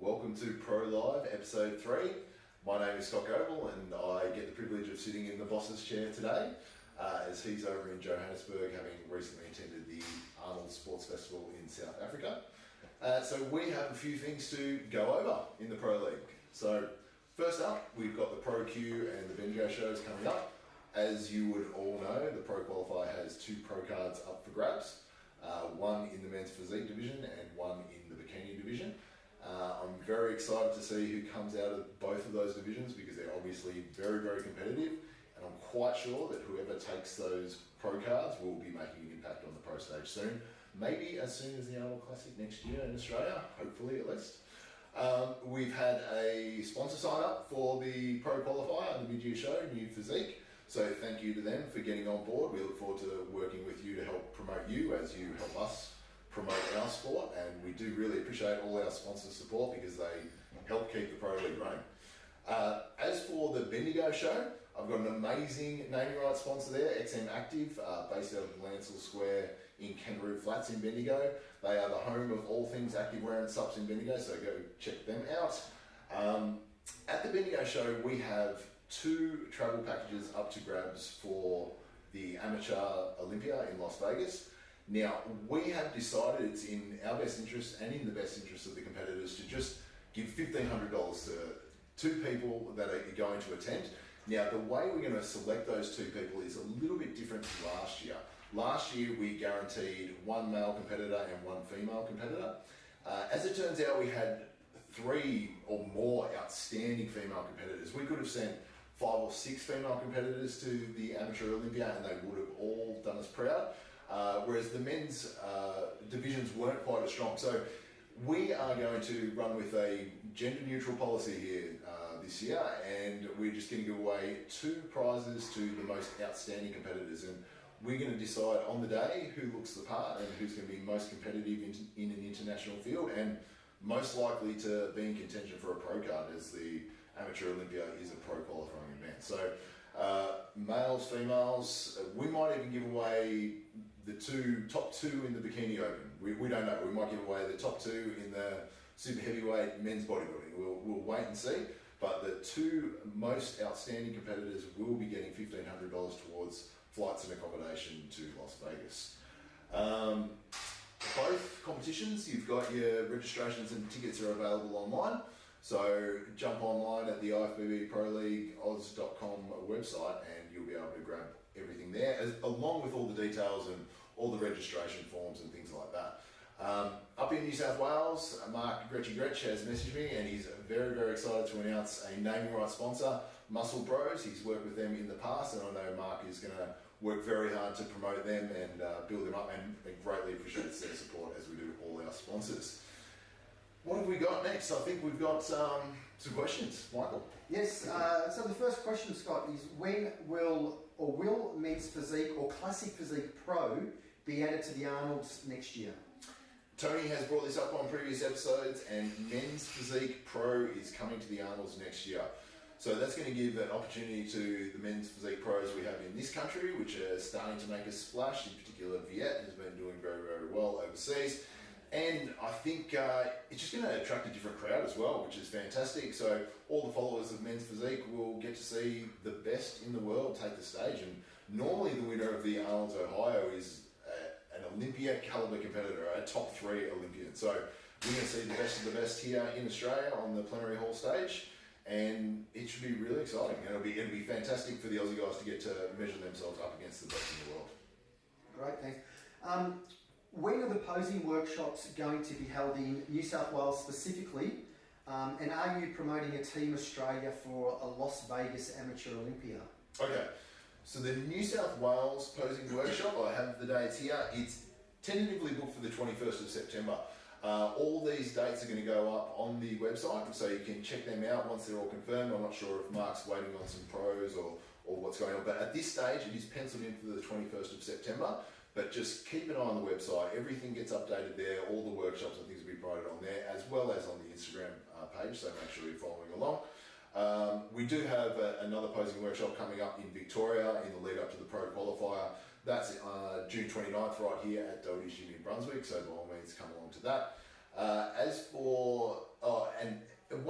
Welcome to ProLive episode 3. My name is Scott Goble and I get the privilege of sitting in the boss's chair today as he's over in Johannesburg, having recently attended the Arnold Sports Festival in South Africa. So we have a few things to go over in the Pro League. So first up, we've got the Pro Q and the Bendigo shows coming up. As you would all know, the Pro Qualifier has 2 pro cards up for grabs, one in the men's physique division and one in the bikini division. I'm very excited to see who comes out of both of those divisions because they're obviously very, very competitive, and I'm quite sure that whoever takes those pro cards will be making an impact on the pro stage soon, maybe as soon as the Arnold Classic next year in Australia, hopefully at least. We've had a sponsor sign up for the Pro Qualifier and the mid-year show, New Physique, so thank you to them for getting on board. We look forward to working with you to help promote you as you help us promote our sport, and we do really appreciate all our sponsors' support because they help keep the Pro League running. As for the Bendigo show, I've got an amazing naming rights sponsor there, XM Active, based out of Lancel Square in Kangaroo Flats in Bendigo. They are the home of all things activewear and sups in Bendigo, so go check them out. At the Bendigo show, we have 2 travel packages up to grabs for the Amateur Olympia in Las Vegas. Now, we have decided it's in our best interest and in the best interest of the competitors to just give $1,500 to 2 people that are going to attend. Now, the way we're going to select those 2 people is a little bit different to last year. Last year, we guaranteed 1 male competitor and 1 female competitor. As it turns out, we had 3 or more outstanding female competitors. We could have sent 5 or 6 female competitors to the Amateur Olympia and they would have all done us proud. Whereas the men's divisions weren't quite as strong. So we are going to run with a gender neutral policy here this year, and we're just going to give away 2 prizes to the most outstanding competitors, and we're going to decide on the day who looks the part and who's going to be most competitive in an international field and most likely to be in contention for a pro card, as the Amateur Olympia is a pro qualifying event. So males, females, we might even give away the top 2 in the Bikini Open. We don't know. We might give away the top 2 in the super heavyweight men's bodybuilding. We'll wait and see. But the 2 most outstanding competitors will be getting $1,500 towards flights and accommodation to Las Vegas. Both competitions, you've got your registrations and tickets are available online. So jump online at the IFBB Pro League Oz.com website and you'll be able to grab everything there, along with all the details and all the registration forms and things like that. Up in New South Wales, Mark Gretchy Gretch has messaged me and he's very, very excited to announce a naming rights sponsor, Muscle Bros. He's worked with them in the past and I know Mark is going to work very hard to promote them and build them up, and greatly appreciates their support as we do all our sponsors. What have we got next? I think we've got some questions. Michael? Yes, so the first question, Scott, is when will Men's Physique or Classic Physique Pro be added to the Arnold's next year? Tony has brought this up on previous episodes, and Men's Physique Pro is coming to the Arnold's next year. So that's going to give an opportunity to the Men's Physique Pros we have in this country, which are starting to make a splash. In particular, Viet has been doing very, very well overseas. And I think it's just going to attract a different crowd as well, which is fantastic. So all the followers of Men's Physique will get to see the best in the world take the stage. And normally the winner of the Arnold's Ohio is an Olympia caliber competitor, a top 3 Olympian. So we're going to see the best of the best here in Australia on the plenary hall stage. And it should be really exciting. It'll be fantastic for the Aussie guys to get to measure themselves up against the best in the world. Great, thanks. When are the posing workshops going to be held in New South Wales specifically? And are you promoting a Team Australia for a Las Vegas Amateur Olympia? Okay, so the New South Wales posing workshop, I have the dates here. It's tentatively booked for the 21st of September. All these dates are going to go up on the website, so you can check them out once they're all confirmed. I'm not sure if Mark's waiting on some pros or what's going on, but at this stage it is penciled in for the 21st of September. But just keep an eye on the website. Everything gets updated there. All the workshops and things will be provided on there, as well as on the Instagram page, so make sure you're following along. We do have another posing workshop coming up in Victoria in the lead up to the Pro Qualifier. That's June 29th right here at Doty's Gym in Brunswick, so by all means come along to that. As for, and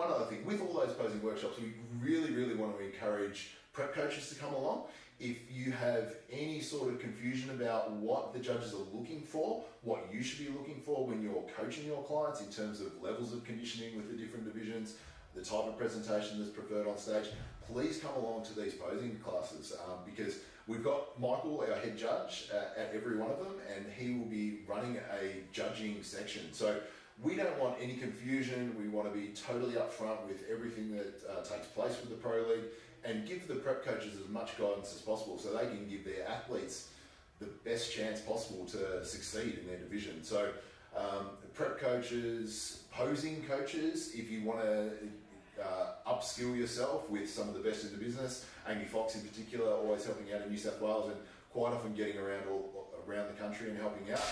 one other thing, with all those posing workshops, we really want to encourage prep coaches to come along. If you have any sort of confusion about what the judges are looking for, what you should be looking for when you're coaching your clients in terms of levels of conditioning with the different divisions, the type of presentation that's preferred on stage, please come along to these posing classes because we've got Michael, our head judge, at every one of them, and he will be running a judging section. So we don't want any confusion. We want to be totally upfront with everything that takes place with the Pro League and give the prep coaches as much guidance as possible so they can give their athletes the best chance possible to succeed in their division. So prep coaches, posing coaches, if you want to upskill yourself with some of the best in the business, Amy Fox in particular, always helping out in New South Wales and quite often getting around the country and helping out.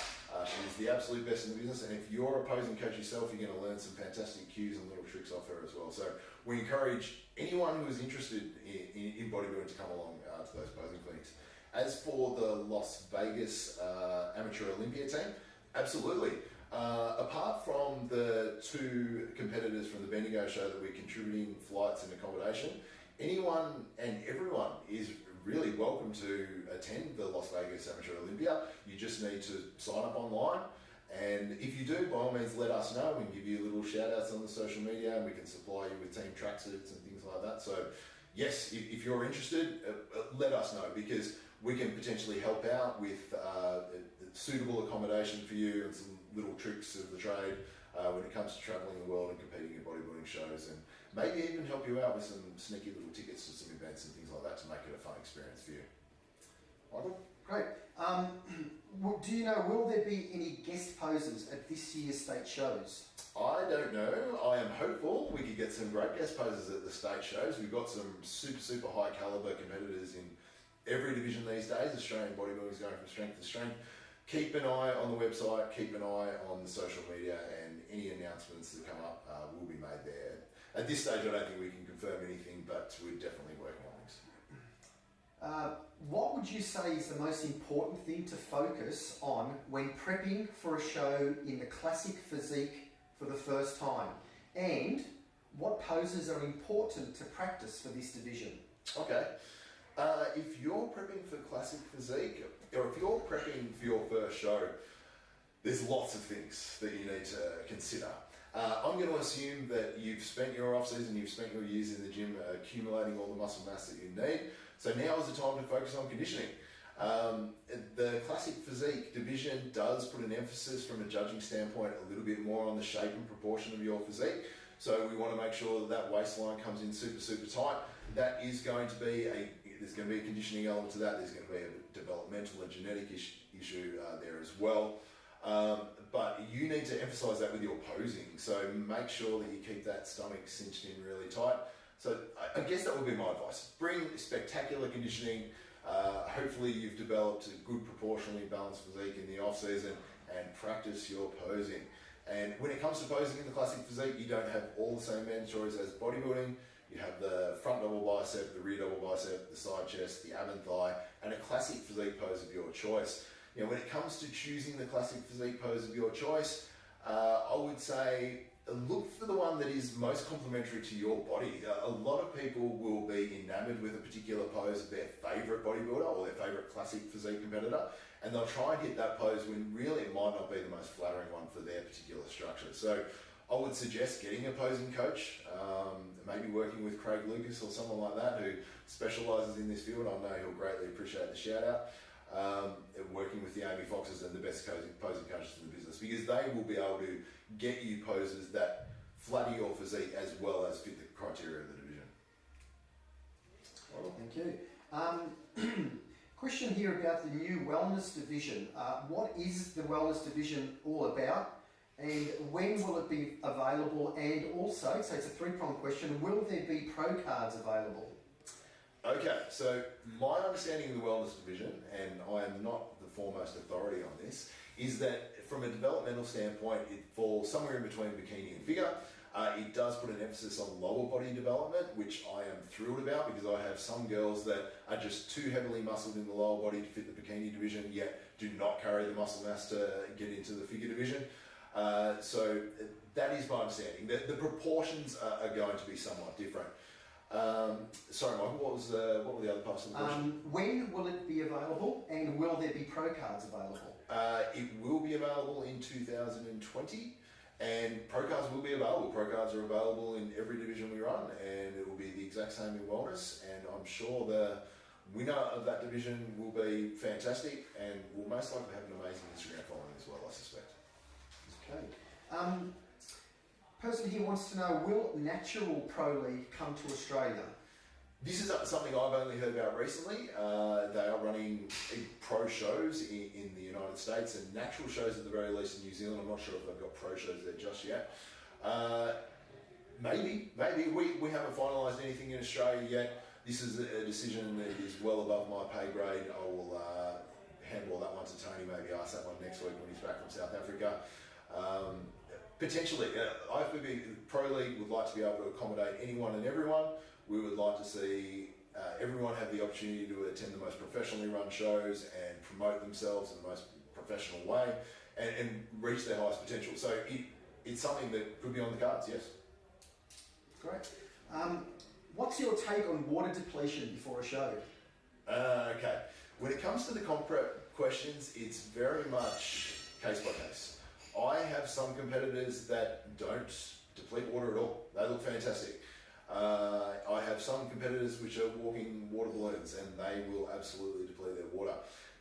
She's the absolute best in the business, and if you're a posing coach yourself, you're going to learn some fantastic cues and little tricks off her as well. So we encourage anyone who is interested in bodybuilding to come along to those posing clinics. As for the Las Vegas Amateur Olympia team, absolutely. Apart from the 2 competitors from the Bendigo show that we're contributing flights and accommodation, anyone and everyone is really welcome to attend the Las Vegas Amateur Olympia. You just need to sign up online, and if you do, by all means let us know. We can give you little shout outs on the social media, and we can supply you with team tracksuits and things like that. So yes, if you're interested, let us know, because we can potentially help out with suitable accommodation for you and some little tricks of the trade when it comes to travelling the world and competing in bodybuilding shows, and maybe even help you out with some sneaky little tickets to some events and things like that to make it a fun experience for you. Michael? Great. Do you know, will there be any guest posers at this year's state shows? I don't know. I am hopeful we could get some great guest posers at the state shows. We've got some super high calibre competitors in every division these days. Australian bodybuilding is going from strength to strength. Keep an eye on the website, keep an eye on the social media, and any announcements that come up will be made there. At this stage, I don't think we can confirm anything, but we're definitely working on things. What would you say is the most important thing to focus on when prepping for a show in the classic physique for the first time? And what poses are important to practice for this division? Okay. If you're prepping for classic physique, or if you're prepping for your first show, there's lots of things that you need to consider. I'm going to assume that you've spent your off-season, you've spent your years in the gym accumulating all the muscle mass that you need. So now is the time to focus on conditioning. The classic physique division does put an emphasis from a judging standpoint a little bit more on the shape and proportion of your physique. So we want to make sure that that waistline comes in super tight. That is going to be there's going to be a conditioning element to that. There's going to be a developmental and genetic issue there as well. But you need to emphasize that with your posing. So make sure that you keep that stomach cinched in really tight. So I guess that would be my advice. Bring spectacular conditioning. Hopefully you've developed a good proportionally balanced physique in the off season, and practice your posing. And when it comes to posing in the classic physique, you don't have all the same mandatories as bodybuilding. You have the front double bicep, the rear double bicep, the side chest, the ab and thigh, and a classic physique pose of your choice. You know, when it comes to choosing the classic physique pose of your choice, I would say look for the one that is most complementary to your body. A lot of people will be enamored with a particular pose of their favourite bodybuilder or their favourite classic physique competitor, and they'll try and hit that pose when really it might not be the most flattering one for their particular structure. So I would suggest getting a posing coach, maybe working with Craig Lucas or someone like that who specialises in this field. I know he'll greatly appreciate the shout out. Working with the Amy Foxes and the best posing coaches in the business, because they will be able to get you poses that flatter your physique as well as fit the criteria of the division. Well, thank you. Question here about the new wellness division. What is the wellness division all about, and when will it be available? And also, so it's a three-pronged question, will there be pro cards available? Okay, so my understanding of the wellness division, and I am not the foremost authority on this, is that from a developmental standpoint, it falls somewhere in between bikini and figure. It does put an emphasis on lower body development, which I am thrilled about, because I have some girls that are just too heavily muscled in the lower body to fit the bikini division, yet do not carry the muscle mass to get into the figure division. So That is my understanding. The proportions are going to be somewhat different. Sorry, Michael, what were the other parts of the question? When will it be available, and will there be pro cards available? It will be available in 2020, and pro cards will be available. Pro cards are available in every division we run, and it will be the exact same in wellness. And I'm sure the winner of that division will be fantastic, and will most likely have an amazing Instagram following as well, I suspect. Okay. Person here wants to know, will Natural ProLive come to Australia? This is something I've only heard about recently. They are running pro shows in the United States and natural shows at the very least in New Zealand. I'm not sure if they've got pro shows there just yet. Maybe. We haven't finalised anything in Australia yet. This is a decision that is well above my pay grade. I will handball that one to Tony, maybe ask that one next week when he's back from South Africa. Potentially, IFBB Pro League would like to be able to accommodate anyone and everyone. We would like to see everyone have the opportunity to attend the most professionally run shows and promote themselves in the most professional way and reach their highest potential. So it's something that could be on the cards, yes. Great. What's your take on water depletion before a show? Okay. When it comes to the comp prep questions, it's very much case by case. I have some competitors that don't deplete water at all. They look fantastic. I have some competitors which are walking water balloons and they will absolutely deplete their water.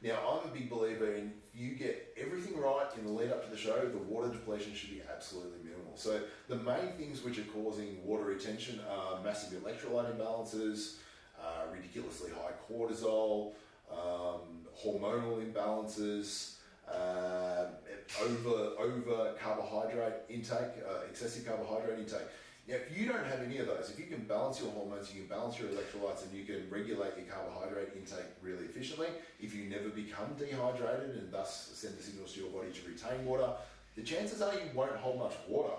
Now, I'm a big believer in if you get everything right in the lead up to the show, the water depletion should be absolutely minimal. So the main things which are causing water retention are massive electrolyte imbalances, ridiculously high cortisol, hormonal imbalances, over carbohydrate intake, excessive carbohydrate intake. Now, if you don't have any of those, if you can balance your hormones, you can balance your electrolytes, and you can regulate your carbohydrate intake really efficiently, if you never become dehydrated and thus send the signals to your body to retain water, the chances are you won't hold much water.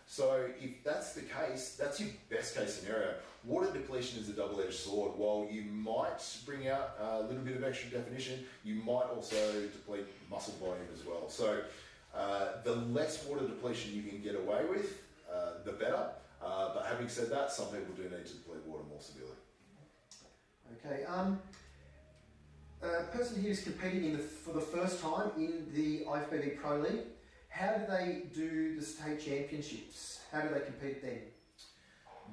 So if that's the case, that's your best case scenario. Water depletion is a double-edged sword. While you might bring out a little bit of extra definition, you might also deplete muscle volume as well. So the less water depletion you can get away with, the better. But having said that, some people do need to deplete water more severely. Okay. A person here is competing for the first time in the IFBB Pro League. How do they do the state championships? How do they compete then?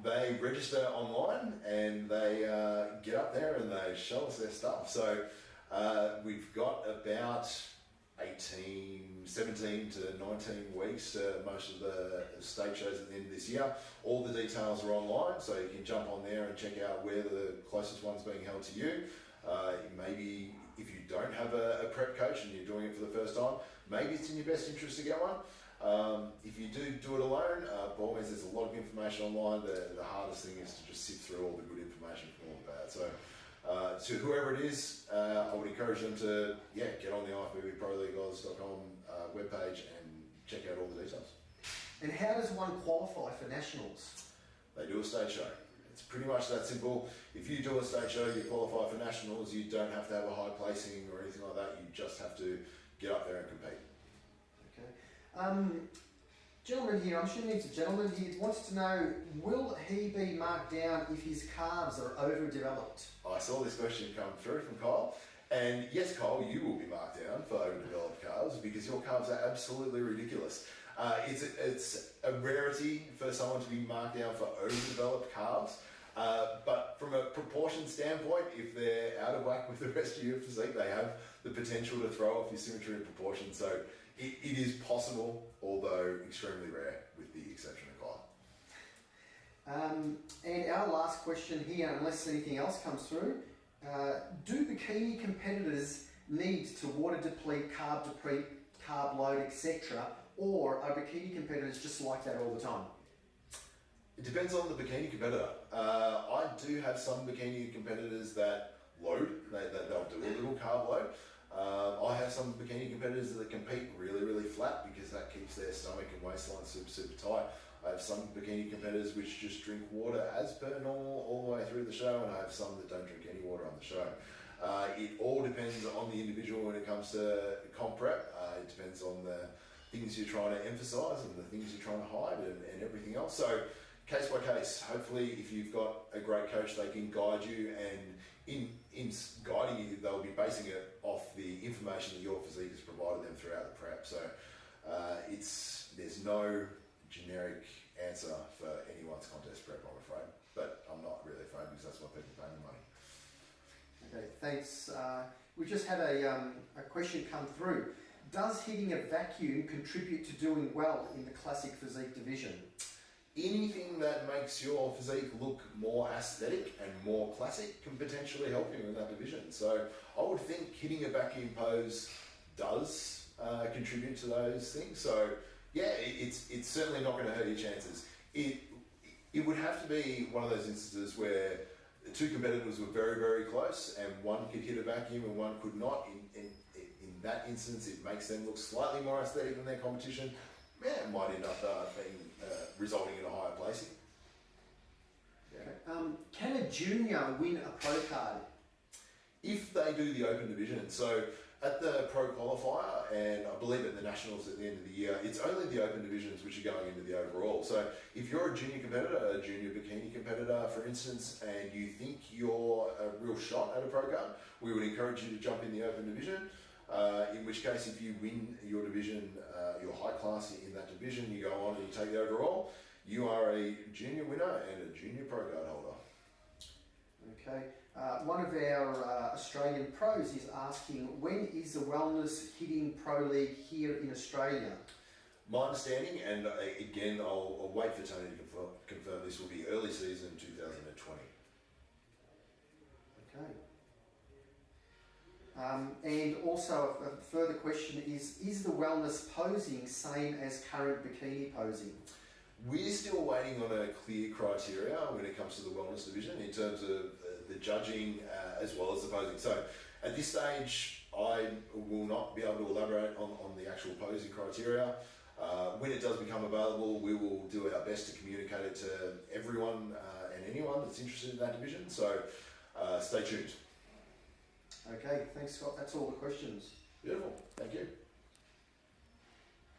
They register online and they get up there and they show us their stuff. So we've got about 17 to 19 weeks to most of the state shows at the end of this year. All the details are online, so you can jump on there and check out where the closest one's being held to you. Maybe if you don't have a prep coach and you're doing it for the first time, maybe it's in your best interest to get one. If you do it alone, by all means, there's a lot of information online. The hardest thing is to just sift through all the good information from all the bad. So to whoever it is, I would encourage them to get on the IFBBProLeagueOz.com webpage and check out all the details. And how does one qualify for nationals? They do a state show. It's pretty much that simple. If you do a state show, you qualify for nationals. You don't have to have a high placing or anything like that. You just have to get up there and compete. Okay. Gentleman here, I'm assuming it's a gentleman here, wants to know, will he be marked down if his calves are overdeveloped? I saw this question come through from Kyle. And yes, Kyle, you will be marked down for overdeveloped calves because your calves are absolutely ridiculous. It's a rarity for someone to be marked down for overdeveloped calves. But from a proportion standpoint, if they're out of whack with the rest of your physique, they have the potential to throw off your symmetry and proportion. So it is possible, although extremely rare, with the exception of Kyle. And our last question here, unless anything else comes through, do bikini competitors need to water deplete, carb load, etc., or are bikini competitors just like that all the time? It depends on the bikini competitor. I do have some bikini competitors that load, they'll do a little carb load. I have some bikini competitors that compete really, really flat because that keeps their stomach and waistline super, super tight. I have some bikini competitors which just drink water as per normal all the way through the show, and I have some that don't drink any water on the show. It all depends on the individual when it comes to comp prep. It depends on things you're trying to emphasise and the things you're trying to hide and everything else. So case by case, hopefully if you've got a great coach, they can guide you, and in guiding you, they'll be basing it off the information that your physique has provided them throughout the prep. So there's no generic answer for anyone's contest prep, I'm afraid. But I'm not really afraid, because that's why people pay me money. Okay, thanks. We just had a question come through. Does hitting a vacuum contribute to doing well in the classic physique division? Anything that makes your physique look more aesthetic and more classic can potentially help you in that division. So I would think hitting a vacuum pose does contribute to those things. So yeah, it's certainly not going to hurt your chances. It would have to be one of those instances where the two competitors were very, very close, and one could hit a vacuum and one could not. In that instance, it makes them look slightly more aesthetic than their competition. Yeah, it might end up resulting in a higher placing. Yeah. Can a junior win a pro card? If they do the open division, so at the pro qualifier, and I believe at the nationals at the end of the year, it's only the open divisions which are going into the overall. So if you're a junior competitor, a junior bikini competitor, for instance, and you think you're a real shot at a pro card, we would encourage you to jump in the open division. In which case, if you win your division, your height class in that division, you go on and you take the overall, you are a junior winner and a junior pro card holder. Okay. One of our Australian pros is asking, when is the Wellness Hitting Pro League here in Australia? My understanding, and again, I'll wait for Tony to confirm this, will be early season 2020. Okay. And also a further question is the wellness posing same as current bikini posing? We're still waiting on a clear criteria when it comes to the wellness division in terms of the judging as well as the posing. So at this stage, I will not be able to elaborate on the actual posing criteria. When it does become available, we will do our best to communicate it to everyone and anyone that's interested in that division. So stay tuned. Okay, thanks Scott. That's all the questions. Beautiful. Thank you.